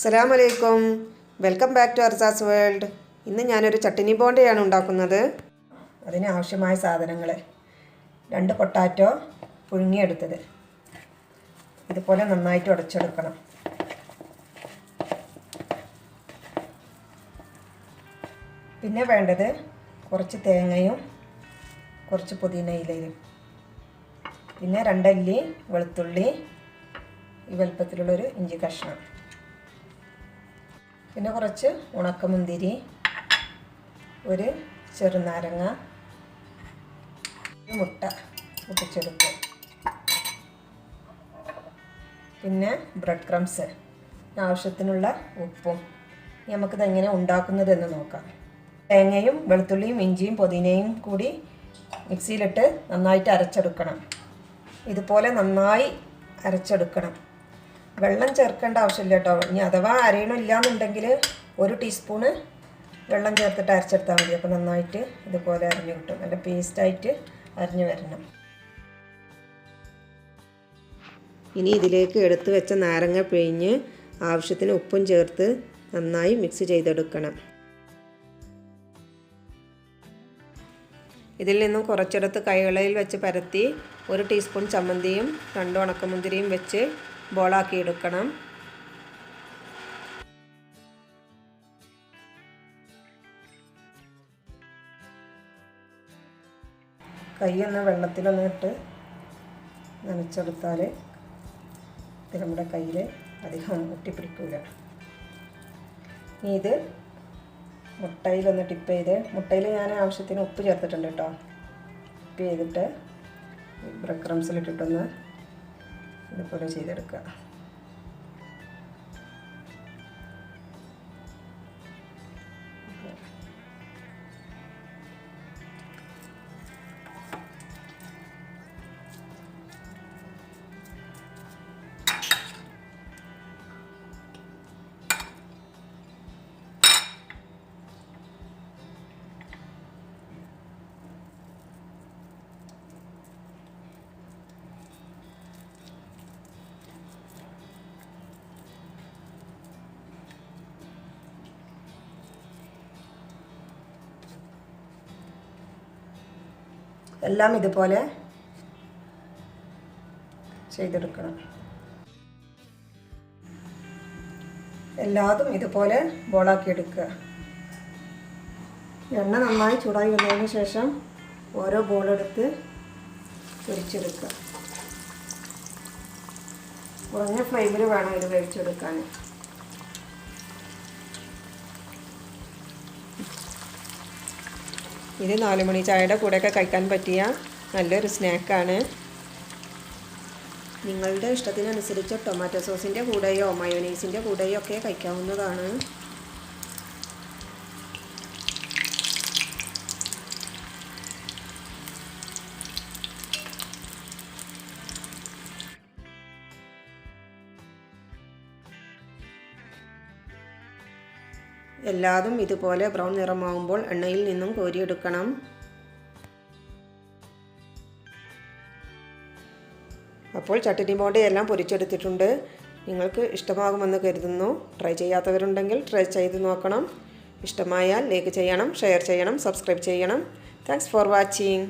അസ്സലാമു അലൈക്കും. Welcome back to Arza's world. ഇന്ന് ഞാനൊരു ചട്ടിനി ബോണ്ടയാണ് ഉണ്ടാക്കുന്നത്. അതിന് ആവശ്യമായ സാധനങ്ങൾ: 2 പൊട്ടാറ്റോ പുഴുങ്ങിയെടുത്തത്, ഇതുപോലെ നന്നായിട്ട് ഉടച്ചെടുക്കണം. പിന്നെ വേണ്ടത് കുറച്ച് തേങ്ങയും കുറച്ച് പുതിന ഇലയും, പിന്നെ 2 അല്ലി വെളുത്തുള്ളി, ഈ വലുപ്പത്തിലുള്ളൊരു ഇഞ്ചി കഷ്ണം, പിന്നെ കുറച്ച് ഉണക്കമുന്തിരി, ഒരു ചെറുനാരങ്ങ, ഒരു മുട്ട പൊട്ടിച്ചെടുക്കുക, പിന്നെ ബ്രെഡ് ക്രംസ്, ആവശ്യത്തിനുള്ള ഉപ്പും. നമുക്കിത് എങ്ങനെ ഉണ്ടാക്കുന്നതെന്ന് നോക്കാം. തേങ്ങയും വെളുത്തുള്ളിയും ഇഞ്ചിയും പുതിനയും കൂടി മിക്സിയിലിട്ട് നന്നായിട്ട് അരച്ചെടുക്കണം. ഇതുപോലെ നന്നായി അരച്ചെടുക്കണം. വെള്ളം ചേർക്കേണ്ട ആവശ്യമില്ല കേട്ടോ. ഇനി അഥവാ അരയണില്ല എന്നുണ്ടെങ്കിൽ 1 ടീസ്പൂണ് വെള്ളം ചേർത്തിട്ട് അരച്ചെടുത്താൽ മതി. അപ്പോൾ നന്നായിട്ട് ഇതുപോലെ അരിഞ്ഞു കിട്ടും. നല്ല പേസ്റ്റായിട്ട് അരിഞ്ഞു വരണം. ഇനി ഇതിലേക്ക് എടുത്തു വെച്ച നാരങ്ങ പിഴിഞ്ഞ് ആവശ്യത്തിന് ഉപ്പും ചേർത്ത് നന്നായി മിക്സ് ചെയ്തെടുക്കണം. ഇതിൽ നിന്നും കുറച്ചെടുത്ത് കൈകളയിൽ വെച്ച് പരത്തി 1 ടീസ്പൂൺ ചമ്മന്തിയും 2 ഉണക്കമുന്തിരിയും വെച്ച് ബോളാക്കി എടുക്കണം. കൈയൊന്ന് വെള്ളത്തിലൊന്നിട്ട് നനച്ചെടുത്താൽ ഇത് നമ്മുടെ കയ്യിൽ അധികം ഒട്ടിപ്പിടിക്കില്ല. ഇനി ഇത് മുട്ടയിലൊന്ന് ടിപ്പ് ചെയ്ത്, മുട്ടയിൽ ഞാൻ ആവശ്യത്തിന് ഉപ്പ് ചേർത്തിട്ടുണ്ട് കേട്ടോ. ടിപ്പ് ചെയ്തിട്ട് ബ്രെഡ് ക്രംസിലിട്ടിട്ടൊന്ന് ഇതുപോലെ ചെയ്തെടുക്കുക. എല്ലാം ഇതുപോലെ ചെയ്തെടുക്കണം. എല്ലാതും ഇതുപോലെ ബോളാക്കി എടുക്കുക. എണ്ണ നന്നായി ചൂടായി വന്നതിന് ശേഷം ഓരോ ബോളെടുത്ത് പൊരിച്ചെടുക്കുക. കുറഞ്ഞ ഫ്ലെയിമിൽ വേണം ഇത് വേവിച്ചെടുക്കാൻ. ഇത് 4 മണി ചായയുടെ കൂടെയൊക്കെ കഴിക്കാൻ പറ്റിയ നല്ലൊരു സ്നാക്കാണ്. നിങ്ങളുടെ ഇഷ്ടത്തിനനുസരിച്ച് ടൊമാറ്റോ സോസിൻ്റെ കൂടെയോ മയോനൈസിൻ്റെ കൂടെയോ ഒക്കെ കഴിക്കാവുന്നതാണ്. എല്ലാതും ഇതുപോലെ ബ്രൗൺ നിറമാകുമ്പോൾ എണ്ണയിൽ നിന്നും കോരിയെടുക്കണം. അപ്പോൾ ചട്ടിനി ബോണ്ട എല്ലാം പൊരിച്ചെടുത്തിട്ടുണ്ട്. നിങ്ങൾക്ക് ഇഷ്ടമാകുമെന്ന് കരുതുന്നു. ട്രൈ ചെയ്യാത്തവരുണ്ടെങ്കിൽ ട്രൈ ചെയ്ത് നോക്കണം. ഇഷ്ടമായാൽ ലൈക്ക് ചെയ്യണം, ഷെയർ ചെയ്യണം, സബ്സ്ക്രൈബ് ചെയ്യണം. Thanks for watching.